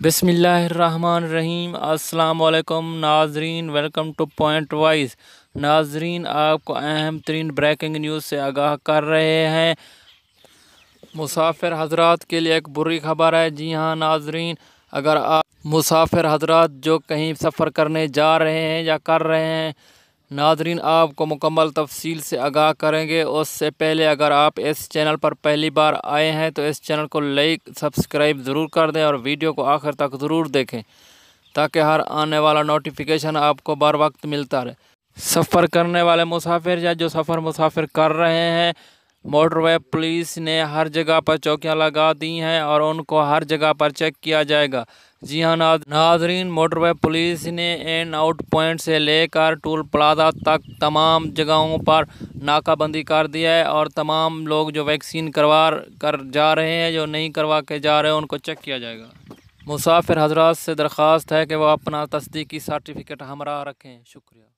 بسم اللہ الرحمن الرحیم۔ السلام علیکم ناظرین، ویلکم ٹو پوائنٹ وائز۔ ناظرین، آپ کو اہم ترین بریکنگ نیوز سے آگاہ کر رہے ہیں۔ مسافر حضرات کے لیے ایک بری خبر ہے۔ جی ہاں ناظرین، اگر آپ مسافر حضرات جو کہیں سفر کرنے جا رہے ہیں یا کر رہے ہیں، ناظرین آپ کو مکمل تفصیل سے آگاہ کریں گے۔ اس سے پہلے اگر آپ اس چینل پر پہلی بار آئے ہیں تو اس چینل کو لائک سبسکرائب ضرور کر دیں اور ویڈیو کو آخر تک ضرور دیکھیں تاکہ ہر آنے والا نوٹیفیکیشن آپ کو بر وقت ملتا رہے۔ سفر کرنے والے مسافر یا جو مسافر کر رہے ہیں، موٹر وے پولیس نے ہر جگہ پر چوکیاں لگا دی ہیں اور ان کو ہر جگہ پر چیک کیا جائے گا۔ جی ہاں ناظرین، موٹر وے پولیس نے ان آؤٹ پوائنٹ سے لے کر ٹول پلازا تک تمام جگہوں پر ناکہ بندی کر دی ہے اور تمام لوگ جو ویکسین کروا کر جا رہے ہیں، جو نہیں کروا کے جا رہے ہیں، ان کو چیک کیا جائے گا۔ مسافر حضرات سے درخواست ہے کہ وہ اپنا تصدیقی سرٹیفکیٹ ہمراہ رکھیں۔ شکریہ۔